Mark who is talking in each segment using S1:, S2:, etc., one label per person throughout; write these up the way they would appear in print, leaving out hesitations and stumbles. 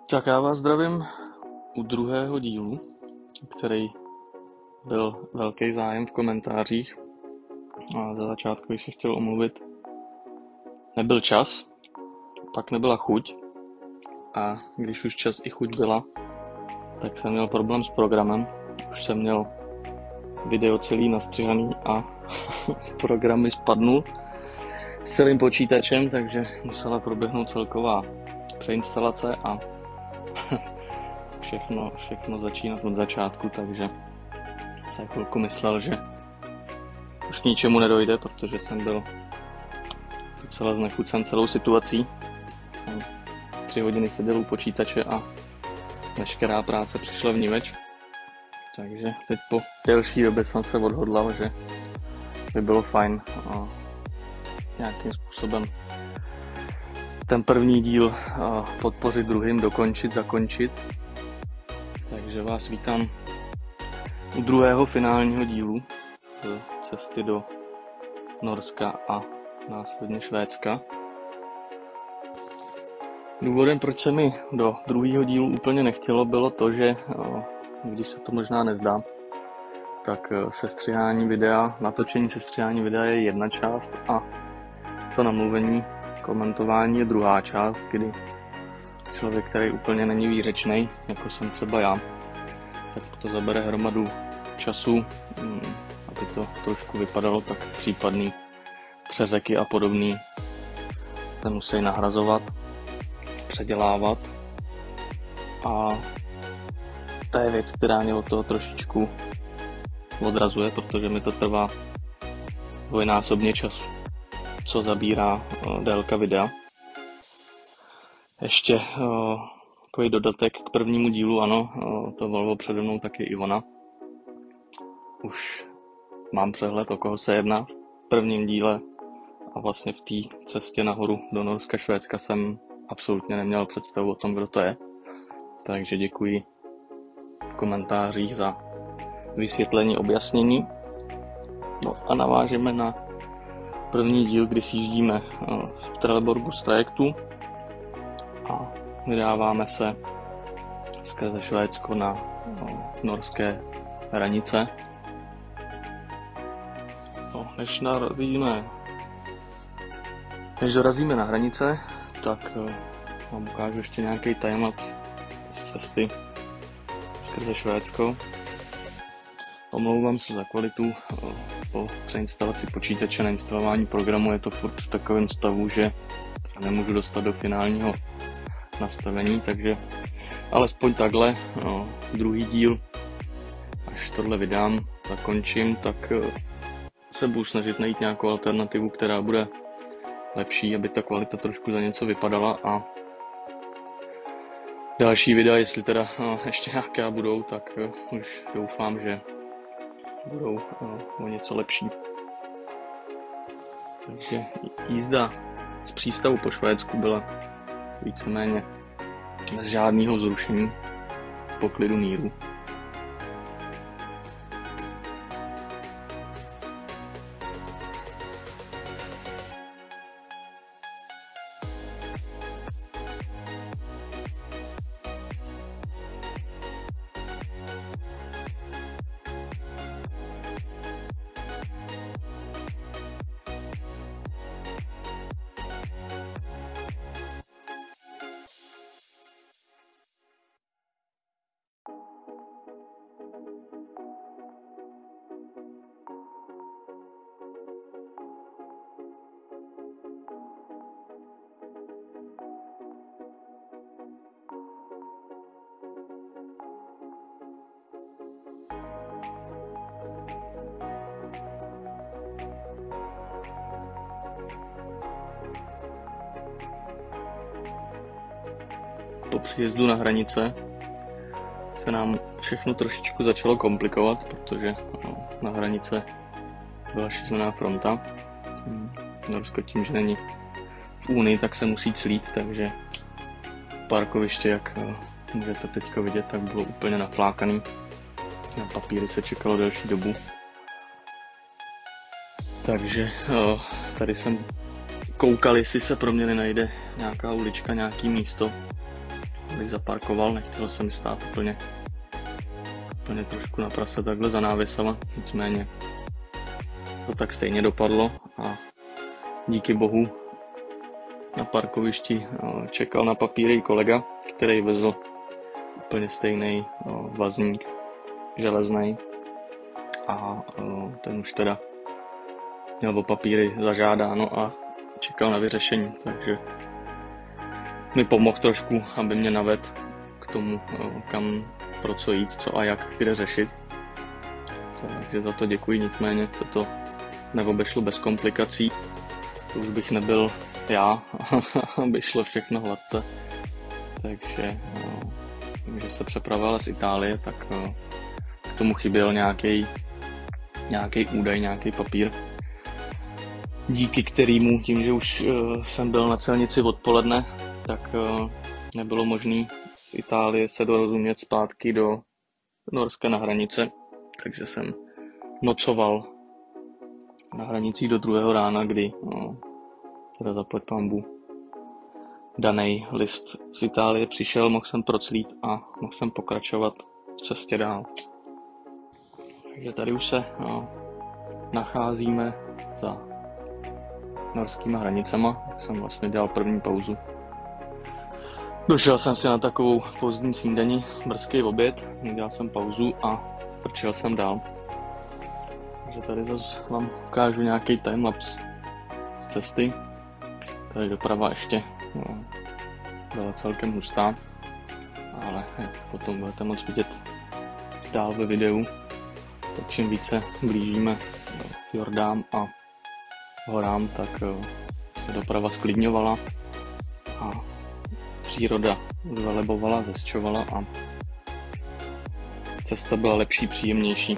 S1: Tak já vás zdravím u druhého dílu, který byl velký zájem v komentářích. A za začátku bych se chtěl omluvit. Nebyl čas, pak nebyla chuť. A když už čas i chuť byla, tak jsem měl problém s programem. Už jsem měl video celý nastřihaný a program mi spadnul s celým počítačem, takže musela proběhnout celková přeinstalace a všechno začínat od začátku, takže jsem chvilku myslel, že už k ničemu nedojde, protože jsem byl docela znechucen celou situací. Jsem 3 hodiny seděl u počítače a veškerá práce přišla vniveč. Takže teď po delší době jsem se odhodlal, že by bylo fajn nějakým způsobem ten první díl podpořit druhým, zakončit. Takže vás vítám u druhého finálního dílu z cesty do Norska a následně Švédska. Důvodem, proč se mi do druhého dílu úplně nechtělo, bylo to, že když se to možná nezdá, tak natočení sestřihání videa je jedna část a to namluvení, komentování je druhá část, kdy člověk, který úplně není výřečnej, jako jsem třeba já, tak to zabere hromadu času, aby to trošku vypadalo, tak případný přeřeky a podobný se musí nahrazovat, předělávat a to je věc, která mě od toho trošičku odrazuje, protože mi to trvá dvojnásobně času, co zabírá délka videa. Ještě takový dodatek k prvnímu dílu, ano, to Volvo přede mnou taky Ivona. Už mám přehled, o koho se jedná v prvním díle a vlastně v té cestě nahoru do Norska, Švédska jsem absolutně neměl představu o tom, kdo to je. Takže děkuji v komentářích za vysvětlení, objasnění. No a navážeme na první díl, kdy sjíždíme v Trelleborgu z trajektu a vydáváme se skrze Švédsko na norské hranice. No, než dorazíme na hranice, tak vám ukážu ještě nějaký timelapse z cesty skrze Švédsko. Omlouvám se za kvalitu, po přeinstalaci počítače na instalování programu je to furt v takovém stavu, že nemůžu dostat do finálního nastavení, takže alespoň takhle, druhý díl, až tohle vydám, zakončím, tak se budu snažit najít nějakou alternativu, která bude lepší, aby ta kvalita trošku za něco vypadala a další videa, jestli teda ještě nějaké budou, tak už doufám, že budou o něco lepší. Takže jízda z přístavu po Švédsku byla víceméně bez žádného vzrušení, v poklidu míru. Po příjezdu na hranice se nám všechno trošičku začalo komplikovat, protože na hranice byla šílená fronta. Norsko tím, že není v Unii, tak se musí clít, takže parkoviště, jak můžete teďka vidět, tak bylo úplně naflákaný. Na papíry se čekalo delší dobu. Takže tady jsem koukal, jestli se pro mě nenajde nějaká ulička, nějaký místo, abych zaparkoval, nechtěl jsem stát úplně trošku na prase takhle za návisama, nicméně to tak stejně dopadlo a díky bohu na parkovišti čekal na papíry kolega, který vezl úplně stejný vazník železnej a ten už teda měl o papíry zažádáno a čekal na vyřešení, takže mi pomohl trošku, aby mě navedl k tomu, kam, pro co jít, co a jak, kde řešit. Takže za to děkuji, nicméně se to neobešlo bez komplikací. To už bych nebyl já, aby šlo všechno hladce. Takže tím, že se přepravila z Itálie, tak k tomu chyběl nějaký údaj, nějaký papír, díky kterému, tím, že už jsem byl na celnici odpoledne, tak nebylo možné z Itálie se dorozumět zpátky do Norska na hranice, takže jsem nocoval na hranicích do 2. rána, kdy teda zaplať pambu daný list z Itálie přišel, mohl jsem proclít a mohl jsem pokračovat v cestě dál. Takže tady už se nacházíme za norskýma hranicema, jsem vlastně dělal první pauzu. Došel jsem si na takovou pozdní snídani, brzký oběd, dělal jsem pauzu a frčel jsem dál. Takže tady zase vám ukážu nějaký timelapse z cesty. Tady doprava ještě byla celkem hustá, ale potom budete moct vidět dál ve videu, tak čím více blížíme fjordám a horám, tak se doprava sklidňovala a příroda zvelebovala, zesčovala a cesta byla lepší, příjemnější.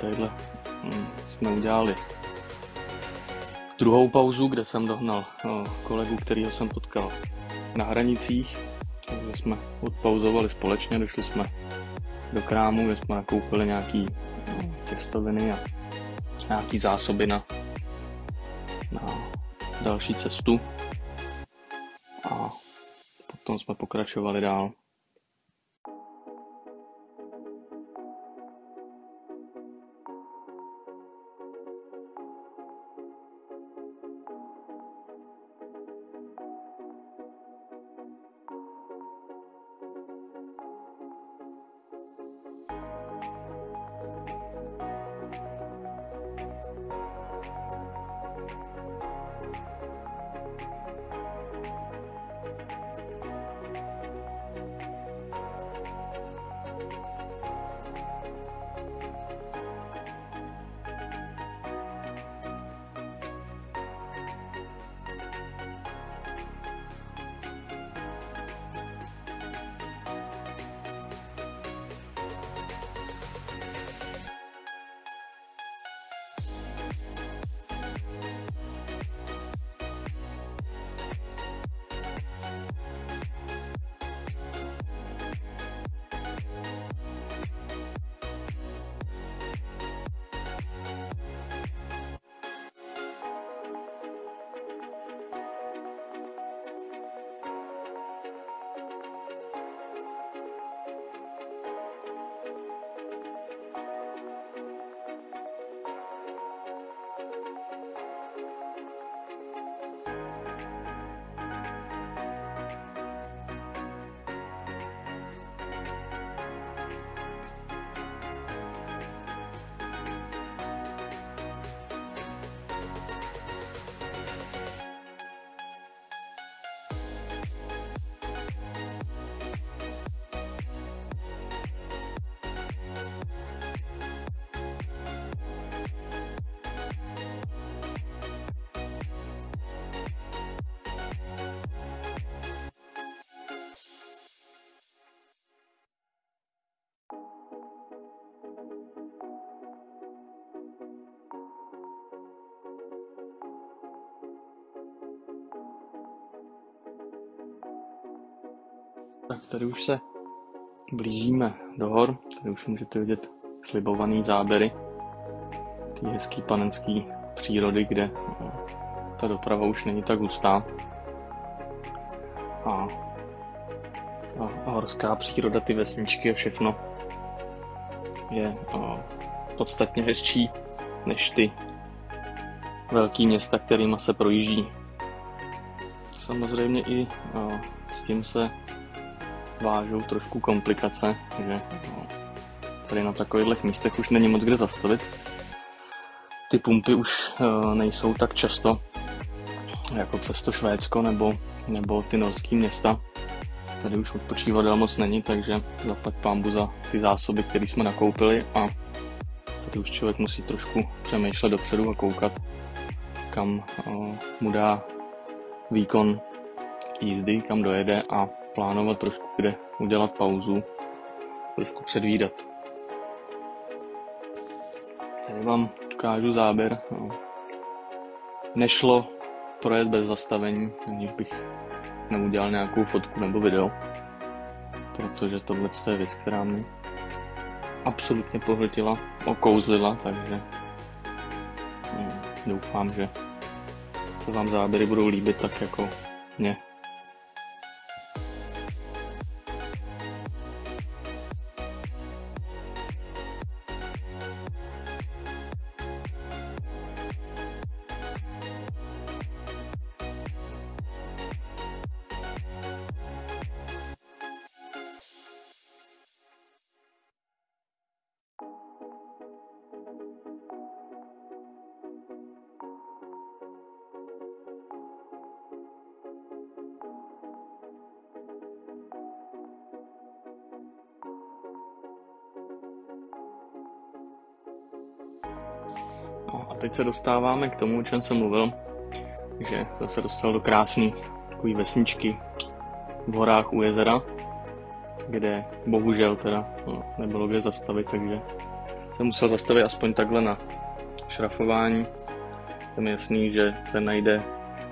S1: Tadyhle jsme udělali druhou pauzu, kde jsem dohnal kolegu, kterýho jsem potkal na hranicích. Takže jsme odpauzovali společně, došli jsme do krámu, kde jsme nakoupili nějaký těstoviny a nějaký zásoby na další cestu. A potom jsme pokračovali dál. Tak tady už se blížíme do hor, tady už můžete vidět slibovaný záběry té hezký panenský přírody, kde ta doprava už není tak hustá. A horská příroda, ty vesničky a všechno je podstatně hezčí než ty velký města, kterýma se projíždí. Samozřejmě i s tím se vážou trošku komplikace, že tady na takových místech už není moc kde zastavit. Ty pumpy už nejsou tak často jako přes to Švédsko nebo ty norský města. Tady už odpočívadel moc není, takže zaplať pánbu za ty zásoby, které jsme nakoupili, a tady už člověk musí trošku přemýšlet dopředu a koukat, kam mu dá výkon jízdy, kam dojede, a plánovat trošku, kde udělat pauzu, trošku předvídat. Tady vám ukážu záběr. Nešlo projet bez zastavení, aniž bych neudělal nějakou fotku nebo video, protože tohle je věc, která mě absolutně pohltila, okouzlila, takže doufám, že se vám záběry budou líbit tak jako mě. A teď se dostáváme k tomu, o čem jsem mluvil, že jsem se dostal do krásné takové vesničky v horách u jezera, kde bohužel teda nebylo kde zastavit, takže jsem musel zastavit aspoň takhle na šrafování. Je mi jasný, že se najde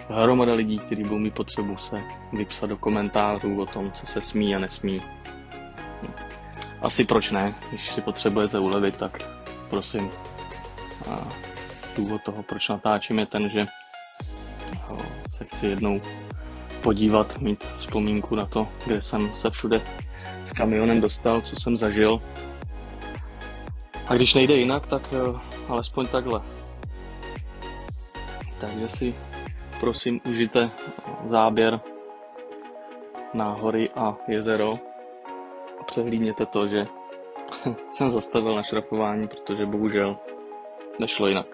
S1: hromada lidí, kteří budou mít potřebu se vypsat do komentářů o tom, co se smí a nesmí. Asi proč ne, když si potřebujete ulevit, tak prosím. A důvod toho, proč natáčím, je ten, že se chci jednou podívat, mít vzpomínku na to, kde jsem se všude s kamionem dostal, co jsem zažil. A když nejde jinak, tak alespoň takhle. Takže si prosím užijte záběr na hory a jezero a přehlídněte to, že jsem zastavil na šrafování, protože bohužel nešlo jinak.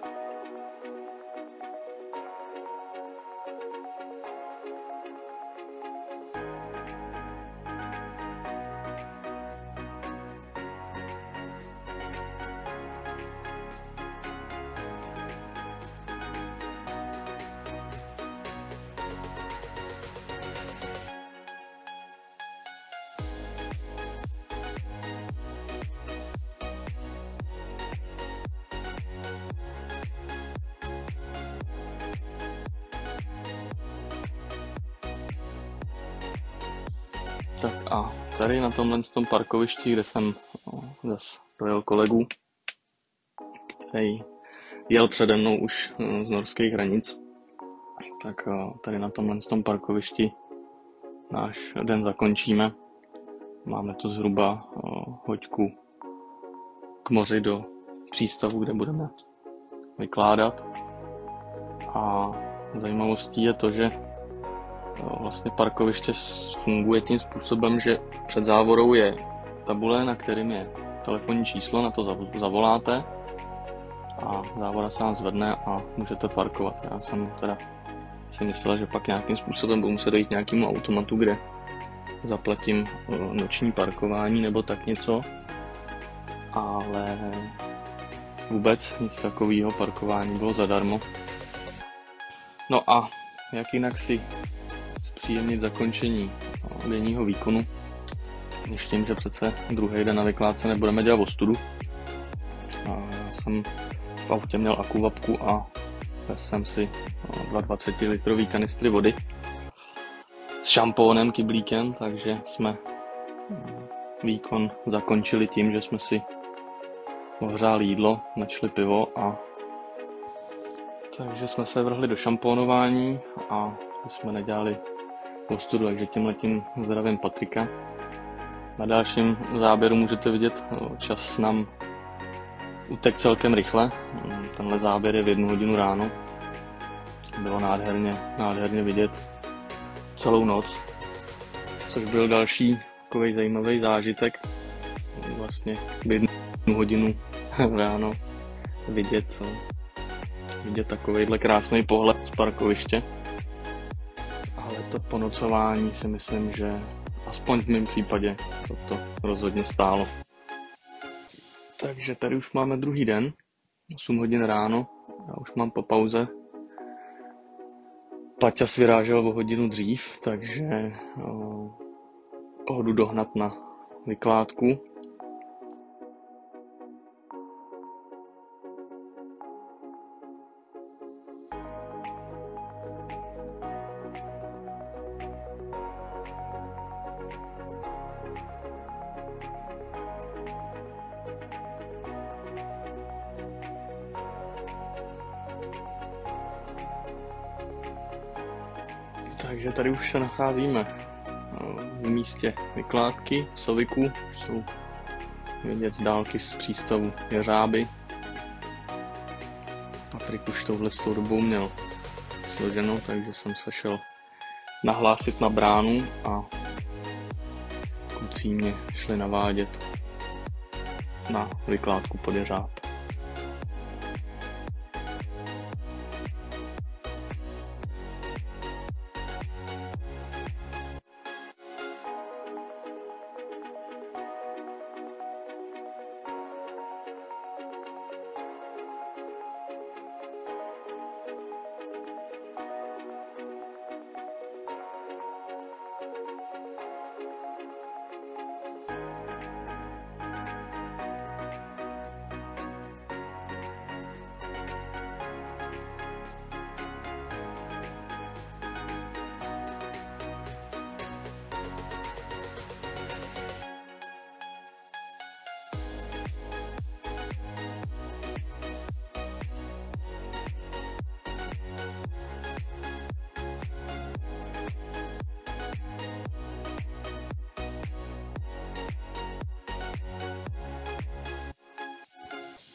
S1: Tak a tady na tomhle parkovišti, kde jsem zase dojel kolegu, který jel přede mnou už z norských hranic, tak tady na tomhle parkovišti náš den zakončíme. Máme to zhruba hoďku k moři do přístavu, kde budeme vykládat. A zajímavostí je to, že vlastně parkoviště funguje tím způsobem, že před závorou je tabule, na kterým je telefonní číslo, na to zavoláte a závora se vám zvedne a můžete parkovat. Já jsem teda si myslel, že pak nějakým způsobem budu muset dojít nějakému automatu, kde zaplatím noční parkování nebo tak něco, ale vůbec nic takového, parkování bylo zadarmo. No a jak jinak si zpříjemnit zakončení denního výkonu, než tím, že přece druhý den na vykládce nebudeme dělat ostudu. Já jsem v autě měl akuvapku a vezl jsem si 20 litrový kanistry vody s šampónem, kyblíkem, takže jsme výkon zakončili tím, že jsme si ohřáli jídlo, načli pivo a takže jsme se vrhli do šampónování a jsme nedělali ostudu, takže tímhletím zdravím Patrika. Na dalším záběru můžete vidět, čas nám utek celkem rychle. Tenhle záběr je v 1 hodinu ráno. Bylo nádherně vidět celou noc, což byl další takový zajímavý zážitek. Vlastně v 1 hodinu ráno vidět takovejhle krásný pohled z parkoviště. Ale to ponocování si myslím, že aspoň v mém případě se to rozhodně stálo. Takže tady už máme druhý den, 8 hodin ráno, já už mám po pauze. Paťas vyrážel o hodinu dřív, takže ho jdu dohnat na vykládku. Takže tady už se nacházíme v místě vykládky v Soviku. Jsou vidět z dálky z přístavu Jeřáby. Patrik už touhle dobou měl složeno, takže jsem se šel nahlásit na bránu a kluci mě šli navádět na vykládku pod Jeřáb.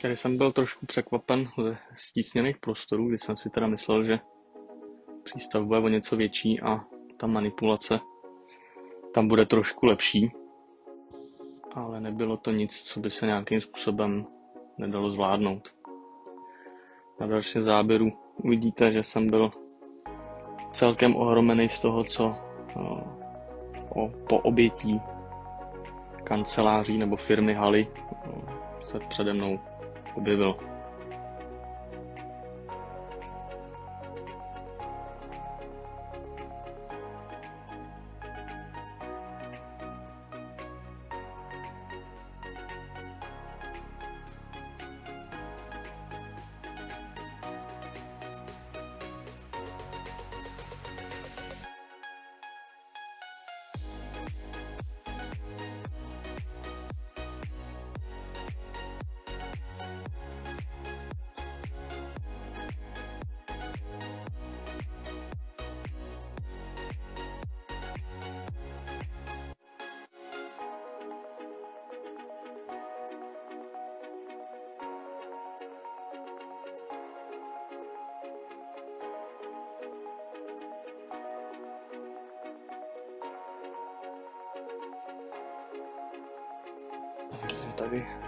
S1: Tady jsem byl trošku překvapen ze stísněných prostorů, kdy jsem si teda myslel, že přístav bude o něco větší a ta manipulace tam bude trošku lepší. Ale nebylo to nic, co by se nějakým způsobem nedalo zvládnout. Na dalším záběru uvidíte, že jsem byl celkem ohromený z toho, co po obětí kanceláří nebo firmy Haly se přede mnou objevil.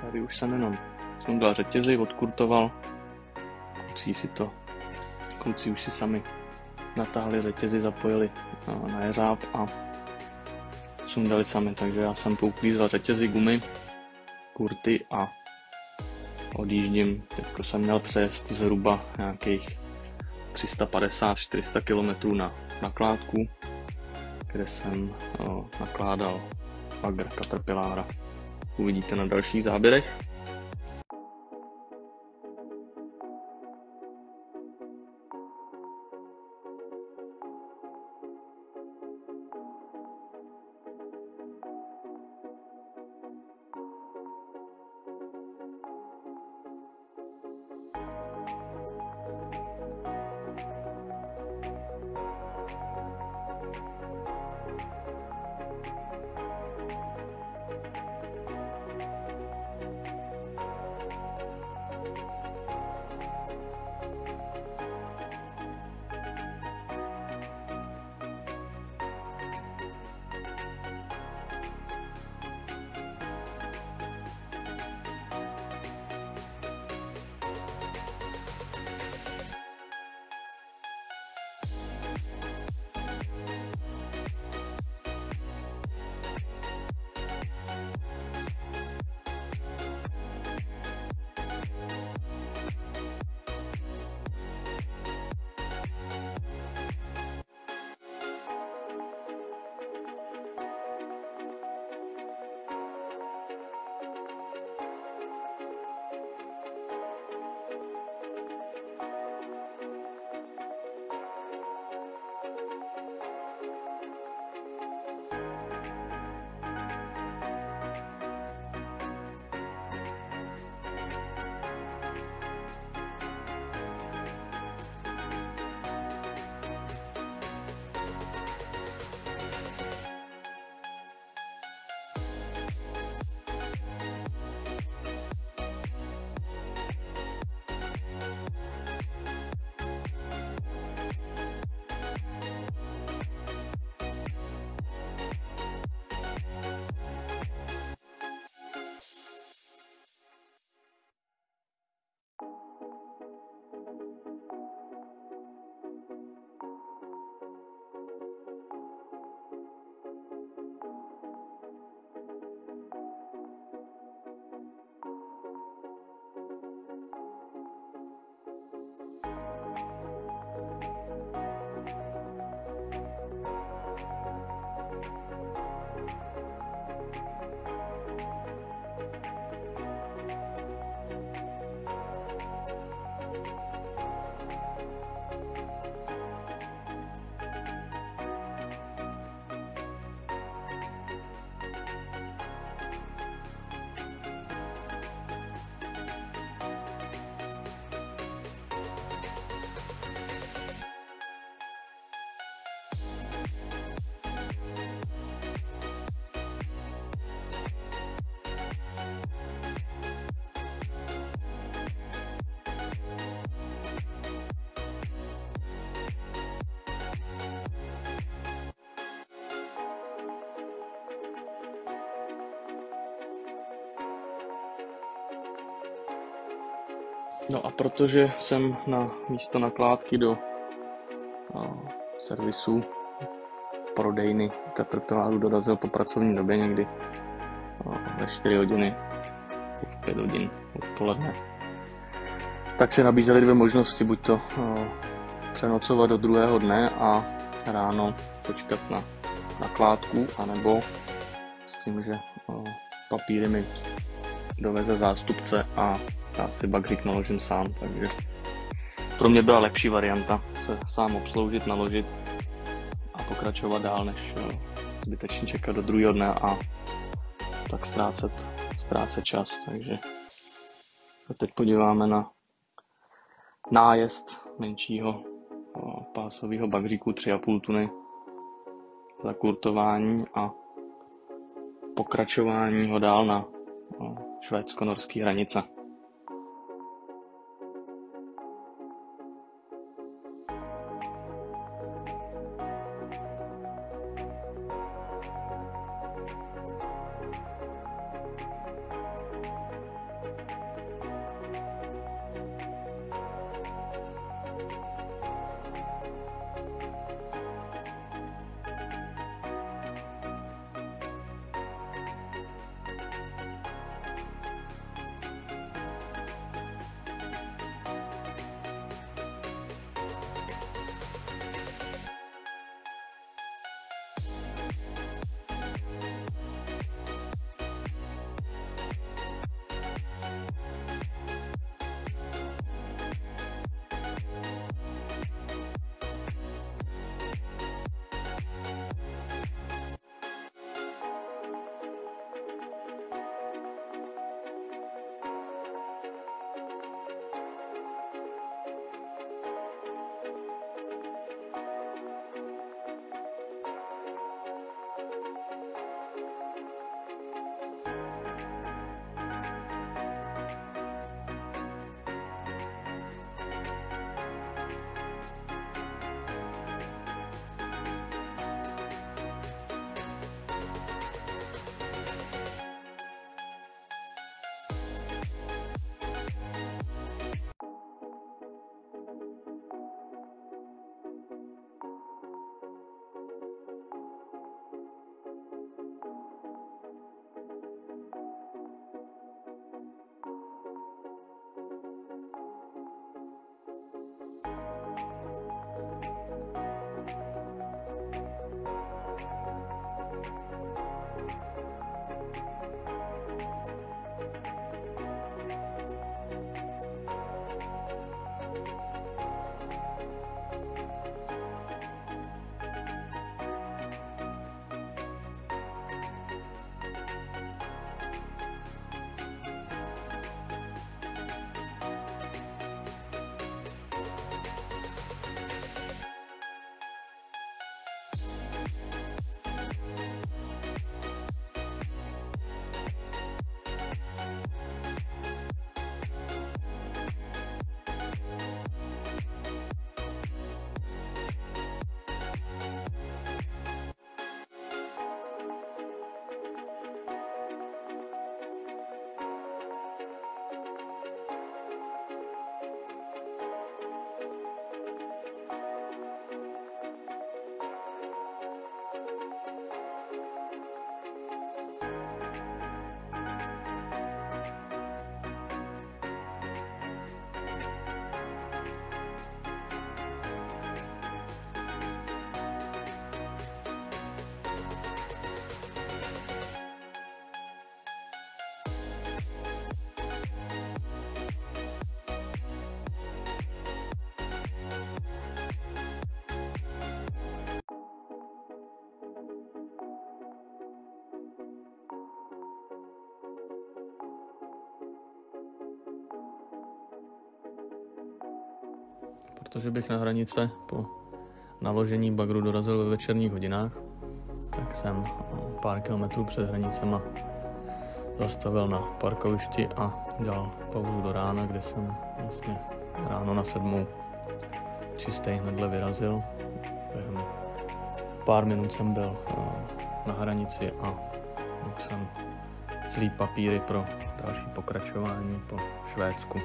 S1: Tady už jsem jenom sundal řetězy, odkurtoval. Kluci už si sami natáhli řetězy, zapojili na jeřáb a sundali sami, takže já jsem pouklízal řetězy, gumy, kurty a odjíždím. Teďko jsem měl přejezd zhruba nějakých 350-400 km na nakládku, kde jsem nakládal bagr Caterpillara. Uvidíte na dalších záběrech. No a protože jsem na místo nakládky do servisu prodejny Caterpillaru dorazil po pracovní době někdy ve 4 hodiny, v 5 hodin odpoledne, tak se nabízely 2 možnosti, buď to přenocovat do druhého dne a ráno počkat na nakládku, anebo s tím, že papíry mi doveze zástupce a já si bagrík naložím sám, takže pro mě byla lepší varianta se sám obsloužit, naložit a pokračovat dál, než zbytečně čekat do druhého dne a tak ztrácet čas. Takže se teď podíváme na nájezd menšího pásového bagříku 3,5 tuny, zakurtování a pokračování ho dál na švédsko-norské hranice. Protože bych na hranice po naložení bagru dorazil ve večerních hodinách, tak jsem pár kilometrů před hranicema zastavil na parkovišti a dělal pauzu do rána, kde jsem vlastně ráno na 7 čistý hnedle vyrazil. Během pár minut jsem byl na hranici a mohl jsem celý papíry pro další pokračování po Švédsku.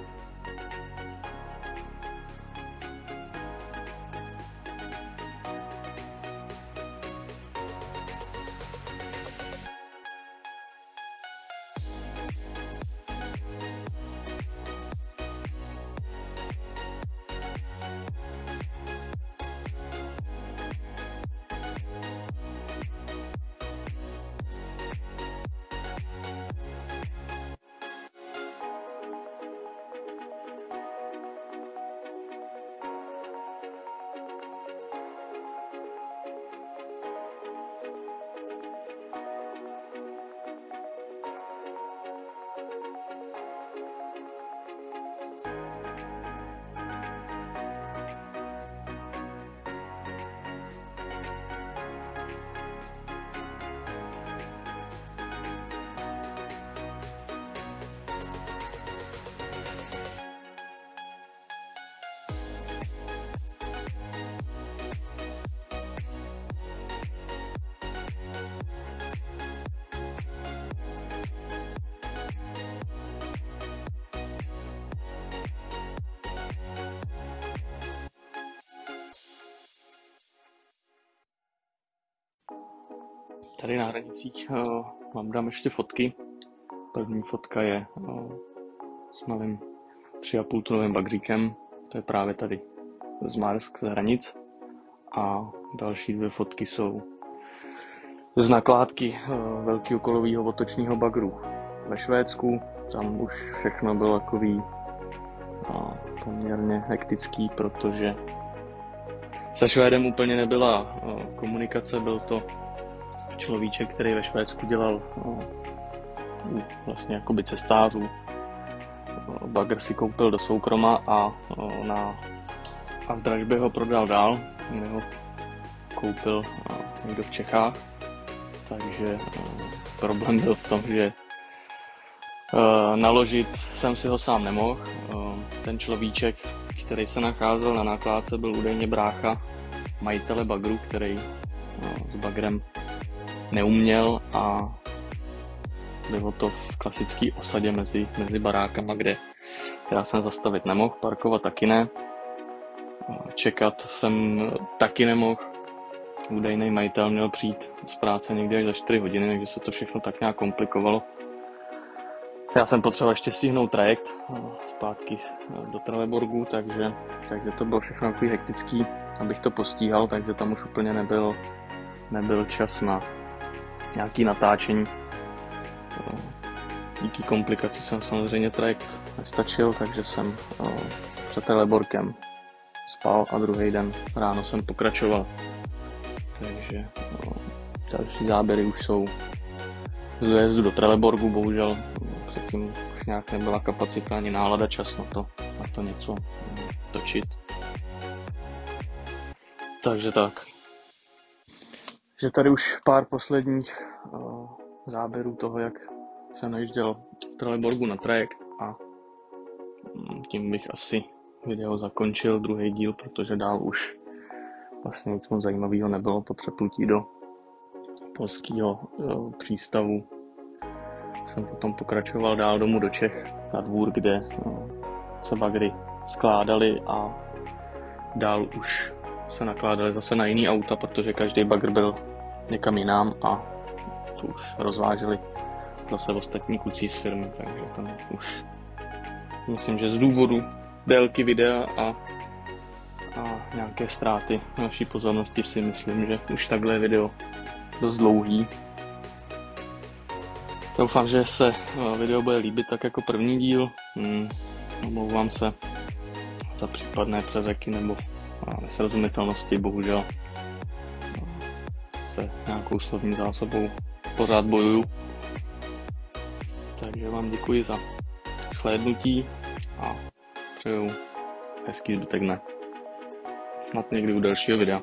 S1: Tady na hranicích vám dám ještě fotky. První fotka je s malým 3,5 tunovým bagříkem. To je právě tady z Marsk, z hranic. A další 2 fotky jsou z nakládky velkého kolového otočního bagru ve Švédsku. Tam už všechno bylo takový poměrně hektický, protože se Švédem úplně nebyla komunikace. Byl to človíček, který ve Švédsku dělal vlastně jakoby cestářů. Bagr si koupil do soukroma a v dražbě ho prodal dál, kde ho koupil někdo v Čechách. Takže problém byl v tom, že naložit jsem si ho sám nemohl. Ten človíček, který se nacházel na nakládce, byl údajně brácha majitele bagru, který s bagrem neuměl, a bylo to v klasické osadě mezi barákama, kde já jsem zastavit nemohl, parkovat taky ne, čekat jsem taky nemohl. Údajný majitel měl přijít z práce někdy až za 4 hodiny, takže se to všechno tak nějak komplikovalo. Já jsem potřeboval ještě stihnout trajekt zpátky do Trelleborgu, takže to bylo všechno takový hektický, abych to postíhal, takže tam už úplně nebyl čas na nějaký natáčení. Díky komplikaci jsem samozřejmě trajekt nestačil, takže jsem před Trelleborgem spal a druhý den ráno jsem pokračoval. Takže další záběry už jsou z dojezdu do Trelleborgu, bohužel předtím už nějak nebyla kapacita ani nálada, čas na to něco točit. Takže tak. Že tady už pár posledních záběrů toho, jak jsem najížděl v Trelleborgu na trajekt, a tím bych asi video zakončil, druhý díl, protože dál už vlastně nic moc zajímavého nebylo po přeplutí do polského přístavu. Jsem potom pokračoval dál domů do Čech na dvůr, kde se bagry skládaly, a dál už se nakládali zase na jiný auta, protože každý bagr byl někam jinam a tu už rozváželi zase ostatní kluci z firmy, takže tam už myslím, že z důvodu délky videa a nějaké ztráty naší pozornosti si myslím, že už takhle je video dost dlouhý. Doufám, že se video bude líbit tak jako první díl. Omlouvám se za případné přeřeky nebo nesrozumitelnosti, bohužel se nějakou slovní zásobou pořád bojuju. Takže vám děkuji za shlédnutí a přeju hezký zbytek dne. Snad někdy u dalšího videa.